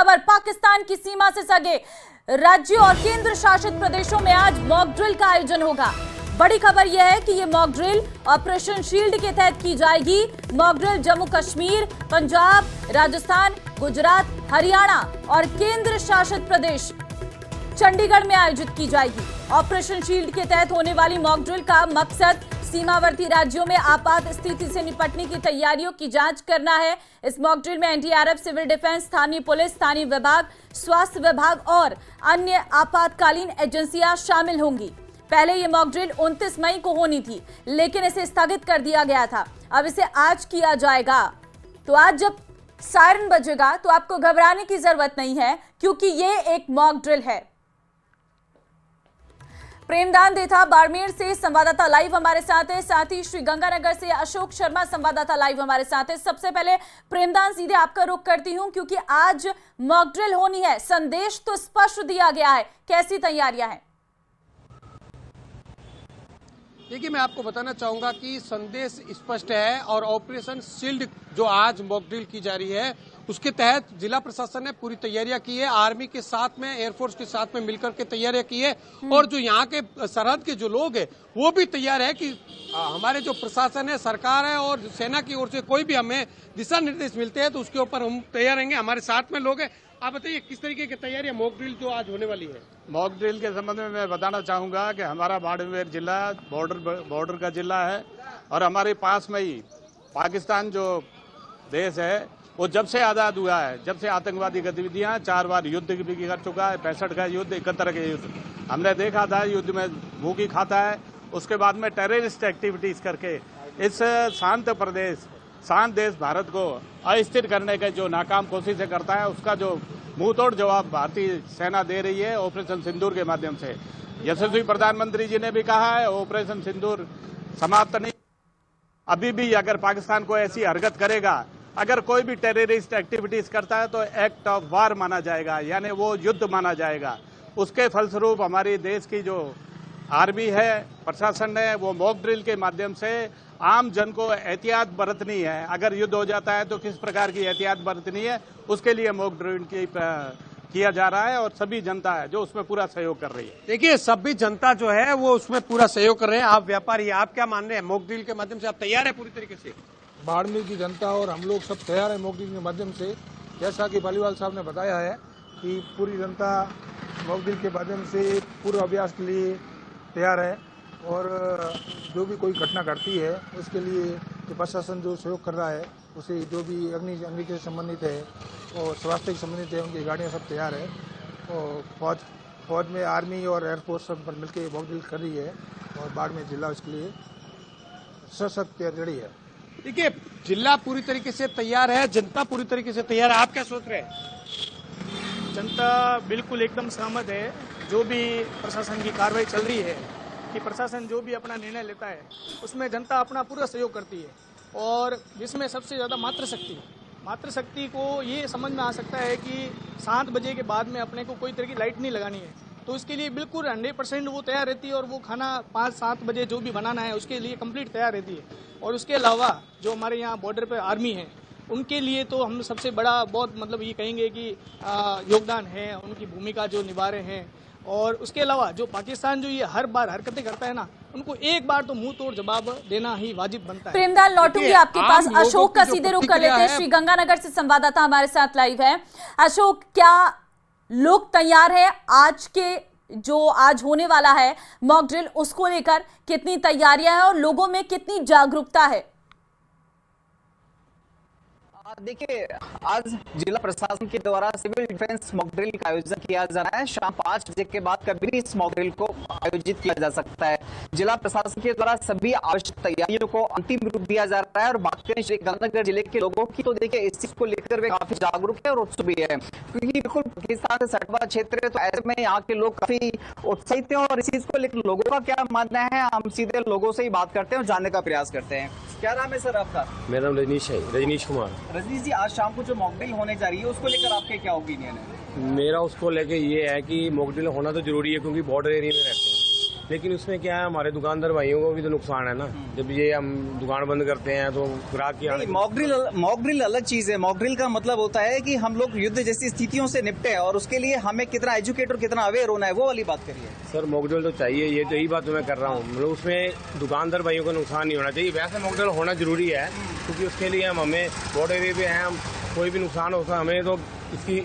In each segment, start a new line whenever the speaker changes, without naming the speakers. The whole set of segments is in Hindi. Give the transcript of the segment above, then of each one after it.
खबर, पाकिस्तान की सीमा से सगे राज्यों और केंद्र शासित प्रदेशों में आज मॉक ड्रिल का आयोजन होगा। बड़ी खबर यह है कि ये मॉक ड्रिल ऑपरेशन शील्ड के तहत की जाएगी। मॉक ड्रिल जम्मू कश्मीर, पंजाब, राजस्थान, गुजरात, हरियाणा और केंद्र शासित प्रदेश चंडीगढ़ में आयोजित की जाएगी। ऑपरेशन शील्ड के तहत होने वाली मॉक ड्रिल का मकसद सीमावर्ती राज्यों में आपात स्थिति से निपटने की तैयारियों की जांच करना है। इस मॉक ड्रिल में एनडीआरएफ, सिविल डिफेंस, स्थानीय पुलिस, स्थानीय विभाग, स्वास्थ्य विभाग और अन्य आपातकालीन एजेंसियां शामिल होंगी। पहले ये मॉक ड्रिल 29 मई को होनी थी, लेकिन इसे स्थगित कर दिया गया था। अब इसे आज किया जाएगा। तो आज जब सायरन बजेगा तो आपको घबराने की जरूरत नहीं है, क्योंकि ये एक मॉक ड्रिल है। प्रेमदान देथा बाड़मेर से संवाददाता लाइव हमारे साथ है, साथ ही श्री गंगानगर से अशोक शर्मा संवाददाता लाइव हमारे साथ है। सबसे पहले प्रेमदान, सीधे आपका रुख करती हूं, क्योंकि आज मॉक ड्रिल होनी है। संदेश तो स्पष्ट दिया गया है, कैसी तैयारियां हैं?
देखिए, मैं आपको बताना चाहूंगा कि संदेश स्पष्ट है और ऑपरेशन शील्ड जो आज मॉक ड्रिल की जा रही है, उसके तहत जिला प्रशासन ने पूरी तैयारियां की है। आर्मी के साथ में, एयरफोर्स के साथ में मिलकर के तैयारियां की है और जो यहाँ के सरहद के जो लोग हैं वो भी तैयार है कि हमारे जो प्रशासन है, सरकार है और सेना की ओर से कोई भी हमें दिशा निर्देश मिलते हैं तो उसके ऊपर हम तैयार रहेंगे। हमारे साथ में लोग हैं। आप बताइए, किस तरीके की तैयारी है मॉक ड्रिल जो आज होने वाली है?
मॉक ड्रिल के संबंध में मैं बताना चाहूंगा कि हमारा बाड़मेर जिला बॉर्डर का जिला है और हमारे पास में ही पाकिस्तान जो देश है वो जब से आज़ाद हुआ है, जब से आतंकवादी गतिविधियां 4 बार युद्ध भी कर चुका है, 65 का युद्ध, 71 के युद्ध हमने देखा था। युद्ध में भूखी खाता है, उसके बाद में टेररिस्ट एक्टिविटीज करके इस शांत देश भारत को अस्थिर करने के जो नाकाम कोशिशें करता है, उसका जो मुंहतोड़ जवाब भारतीय सेना दे रही है ऑपरेशन सिंदूर के माध्यम से। यशस्वी प्रधानमंत्री जी ने भी कहा है ऑपरेशन सिंदूर समाप्त नहीं, अभी भी अगर पाकिस्तान को ऐसी हरकत करेगा, अगर कोई भी टेररिस्ट एक्टिविटीज करता है तो एक्ट ऑफ वार माना जाएगा, यानी वो युद्ध माना जाएगा। उसके फलस्वरूप हमारी देश की जो आर्मी है, प्रशासन है, वो मॉक ड्रिल के माध्यम से आम जन को एहतियात बरतनी है। अगर युद्ध हो जाता है तो किस प्रकार की एहतियात बरतनी है, उसके लिए मॉक ड्रिल किया जा रहा है और सभी जनता है जो उसमें पूरा सहयोग कर रही है।
देखिए, सभी जनता जो है वो उसमें पूरा सहयोग कर रहे हैं। आप व्यापारी, आप क्या मान रहे हैं? मॉक ड्रिल के माध्यम से आप तैयार है पूरी तरीके से?
बाड़मेर की जनता और हम लोग सब तैयार है मॉक ड्रिल के माध्यम से। जैसा कि पालीवाल साहब ने बताया है कि पूरी जनता मॉक ड्रिल के माध्यम से पूर्वाभ्यास के लिए तैयार है और जो भी कोई घटना घटती है उसके लिए जो प्रशासन जो सहयोग कर रहा है, उसे जो भी अग्नि से संबंधित है और स्वास्थ्य से संबंधित है, उनकी गाड़ियाँ सब तैयार है और फौज में आर्मी और एयरफोर्स सब पर मिलकर मॉक ड्रिल कर रही है और बाड़मेर जिला उसके लिए सशक्त रेडी है।
देखिए, जिला पूरी तरीके से तैयार है, जनता पूरी तरीके से तैयार है। आप क्या सोच रहे हैं?
जनता बिल्कुल एकदम सहमत है। जो भी प्रशासन की कार्रवाई चल रही है कि प्रशासन जो भी अपना निर्णय लेता है उसमें जनता अपना पूरा सहयोग करती है और जिसमें सबसे ज़्यादा मातृशक्ति को ये समझ में आ सकता है कि 7 बजे के बाद में अपने को कोई तरह की लाइट नहीं लगानी है, तो उसके लिए बिल्कुल 100% वो तैयार रहती है और वो खाना 5-7 बजे जो भी बनाना है उसके लिए कंप्लीट तैयार रहती है। और उसके अलावा जो हमारे यहाँ बॉर्डर पे आर्मी है, उनके लिए तो हम सबसे बड़ा बहुत मतलब ये कहेंगे कि योगदान है, उनकी भूमिका जो निभा रहे हैं। और उसके अलावा जो पाकिस्तान जो ये हर बार हरकतें करता है ना, उनको एक बार तो मुंह तोड़ जवाब देना ही वाजिब बनता है।
प्रेमदान, लौटूंगी आपके पास। अशोक का सीधे रुख कर लेते हैं। श्री गंगानगर से संवाददाता हमारे साथ लाइव है। अशोक, क्या लोग तैयार है आज होने वाला है मॉक ड्रिल, उसको लेकर कितनी तैयारियां हैं और लोगों में कितनी जागरूकता है?
देखिए, आज जिला प्रशासन के द्वारा सिविल डिफेंस मॉक ड्रिल का आयोजन किया जा रहा है। शाम 5 बजे के बाद कभी भी इस मॉक ड्रिल को आयोजित किया जा सकता है। जिला प्रशासन के द्वारा सभी आवश्यक तैयारियों को अंतिम रूप दिया जा रहा है। और बात करें श्री गंगानगर जिले के लोगों की, तो देखिए इस चीज को लेकर वे काफी जागरूक है और उत्सुक भी है, क्योंकि बिल्कुल पाकिस्तान से सटवा क्षेत्र है, तो ऐसे में यहाँ के लोग काफी उत्साहित है। और इस चीज को लेकर लोगों का क्या मानना है, हम सीधे लोगों से ही बात करते हैं और जानने का प्रयास करते हैं। क्या नाम है सर आपका?
मेरा नाम रजनीश है, रजनीश कुमार।
रजनीश जी, आज शाम को जो मॉक ड्रिल होने जा रही है उसको लेकर आपके क्या ओपिनियन है?
मेरा उसको लेके ये है कि मॉक ड्रिल होना तो जरूरी है, क्योंकि बॉर्डर एरिया में रहते हैं लेकिन उसमें क्या है, हमारे दुकानदार भाइयों को भी तो नुकसान है ना। जब ये हम दुकान बंद करते हैं तो ग्राहक की आने।
मॉक ड्रिल अलग चीज है। मॉक ड्रिल का मतलब होता है कि हम लोग युद्ध जैसी स्थितियों से निपटे और उसके लिए हमें कितना एजुकेट और कितना अवेयर होना है, वो वाली बात करिए।
सर मॉकड्रिल तो चाहिए, ये तो यही बात मैं कर रहा हूँ। मतलब उसमें दुकानदार भाइयों को नुकसान नहीं होना चाहिए। वैसे मॉकड्रिल होना जरूरी है, क्योंकि उसके लिए हमें बॉर्डर एरिया पे हैं, हम कोई भी नुकसान होता है हमें तो इसकी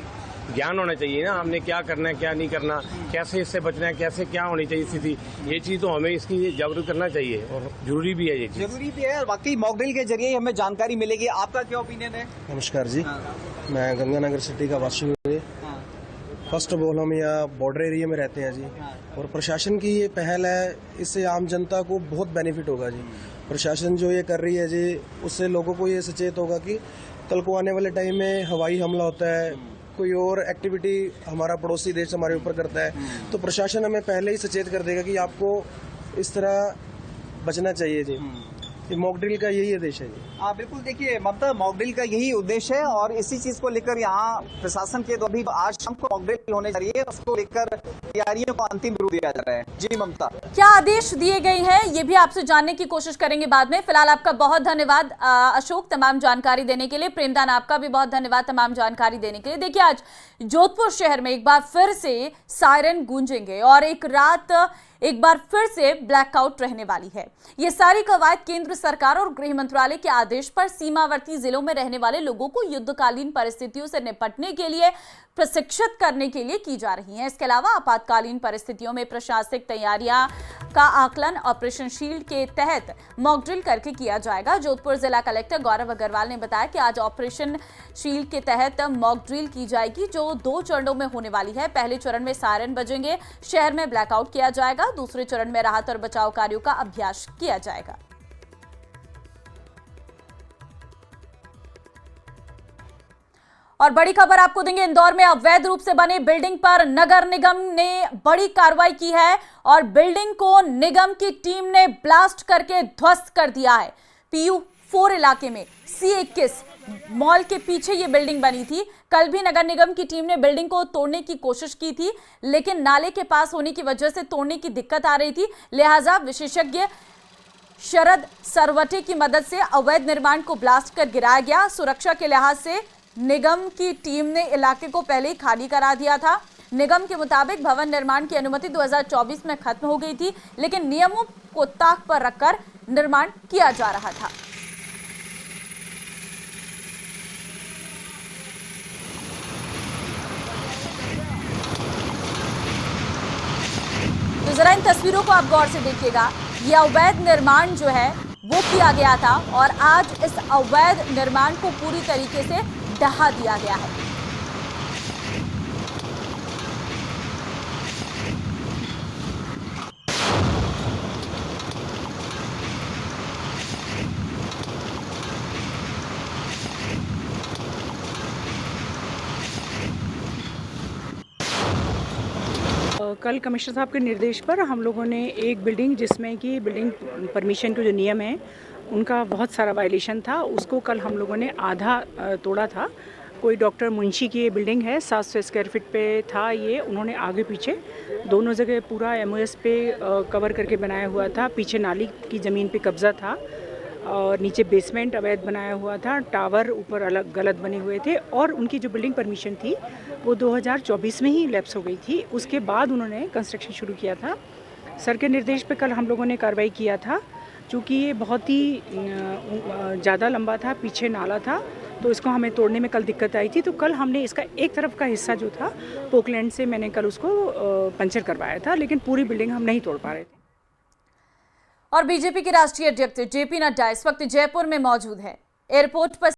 ज्ञान होना चाहिए ना, हमने क्या करना है क्या नहीं करना, कैसे इससे बचना है, कैसे क्या होनी चाहिए स्थिति। ये चीज तो हमें इसकी जागरूक करना चाहिए और जरूरी भी है। ये चीज
जरूरी भी है और वाकई मॉक ड्रिल के जरिए हमें जानकारी मिलेगी। आपका क्या ओपिनियन है?
नमस्कार जी, मैं गंगानगर सिटी का वासी हूँ। फर्स्ट ऑफ ऑल हम यहाँ बॉर्डर एरिया में रहते हैं जी, और प्रशासन की ये पहल है, इससे आम जनता को बहुत बेनिफिट होगा जी। प्रशासन जो ये कर रही है जी, उससे लोगों को ये सचेत होगा कि कल को आने वाले टाइम में हवाई हमला होता है, कोई और एक्टिविटी हमारा पड़ोसी देश हमारे ऊपर करता है, तो प्रशासन हमें पहले ही सचेत कर देगा कि आपको इस तरह बचना चाहिए जी। ये मॉक ड्रिल का यही उद्देश्य है जी।
बिल्कुल, देखिए ममता, मॉक ड्रिल का यही उद्देश्य है और इसी चीज को लेकर यहाँ प्रशासन के द्वारा भी आज शाम को मॉक ड्रिल होने जा रही है, उसको लेकर तैयारियों को अंतिम रूप दिया जा रहा है। जी ममता,
क्या आदेश दिए गए हैं ये भी आपसे जानने की कोशिश करेंगे बाद में। फिलहाल आपका बहुत धन्यवाद अशोक, तमाम जानकारी देने के लिए। प्रेमदान, आपका भी बहुत धन्यवाद तमाम जानकारी देने के लिए। देखिए, आज जोधपुर शहर में एक बार फिर से सायरन गूंजेंगे और एक रात एक बार फिर से ब्लैकआउट रहने वाली है। ये सारी कवायद केंद्र सरकार और गृह मंत्रालय के आदेश पर सीमावर्ती जिलों में रहने वाले लोगों को युद्धकालीन परिस्थितियों से निपटने के लिए प्रशिक्षित करने के लिए की जा रही है। इसके अलावा आपातकालीन परिस्थितियों में प्रशासनिक तैयारियां का आकलन ऑपरेशन शील्ड के तहत मॉक ड्रिल करके किया जाएगा। जोधपुर जिला कलेक्टर गौरव अग्रवाल ने बताया कि आज ऑपरेशन शील्ड के तहत मॉक ड्रिल की जाएगी, जो 2 चरणों में होने वाली है। पहले चरण में सायरन बजेंगे, शहर में ब्लैकआउट किया जाएगा। दूसरे चरण में राहत और बचाव कार्यों का अभ्यास किया जाएगा। और बड़ी खबर आपको देंगे, इंदौर में अवैध रूप से बने बिल्डिंग पर नगर निगम ने बड़ी कार्रवाई की है और बिल्डिंग को निगम की टीम ने ब्लास्ट करके ध्वस्त कर दिया है। PU4 इलाके में C21 मॉल के पीछे ये बिल्डिंग बनी थी। कल भी नगर निगम की टीम ने बिल्डिंग को तोड़ने की कोशिश की थी, लेकिन नाले के पास होने की वजह से तोड़ने की दिक्कत आ रही थी। लिहाजा विशेषज्ञ शरद सरवटे की मदद से अवैध निर्माण को ब्लास्ट कर गिराया गया। सुरक्षा के लिहाज से निगम की टीम ने इलाके को पहले ही खाली करा दिया था। निगम के मुताबिक भवन निर्माण की अनुमति 2024 में खत्म हो गई थी, लेकिन नियमों को ताक पर रखकर निर्माण किया जा रहा था। तो जरा इन तस्वीरों को आप गौर से देखिएगा। यह अवैध निर्माण जो है वो किया गया था और आज इस अवैध निर्माण को पूरी तरीके से ढहा दिया गया है।
कल कमिश्नर साहब के निर्देश पर हम लोगों ने एक बिल्डिंग, जिसमें कि बिल्डिंग परमिशन के जो नियम हैं उनका बहुत सारा वायलेशन था, उसको कल हम लोगों ने आधा तोड़ा था। कोई डॉक्टर मुंशी की ये बिल्डिंग है, 700 स्क्वायर फीट पे था ये। उन्होंने आगे पीछे दोनों जगह पूरा MOS पे कवर करके बनाया हुआ था। पीछे नाली की ज़मीन पे कब्ज़ा था और नीचे बेसमेंट अवैध बनाया हुआ था। टावर ऊपर अलग गलत बने हुए थे और उनकी जो बिल्डिंग परमिशन थी वो 2024 में ही लैप्स हो गई थी। उसके बाद उन्होंने कंस्ट्रक्शन शुरू किया था। सर के निर्देश पे कल हम लोगों ने कार्रवाई किया था। चूँकि ये बहुत ही ज़्यादा लंबा था, पीछे नाला था, तो इसको हमें तोड़ने में कल दिक्कत आई थी। तो कल हमने इसका एक तरफ का हिस्सा जो था पोकलैंड से मैंने कल उसको पंचर करवाया था, लेकिन पूरी बिल्डिंग हम नहीं तोड़ पा रहे थे।
और बीजेपी के राष्ट्रीय अध्यक्ष JP नड्डा इस वक्त जयपुर में मौजूद है। एयरपोर्ट पर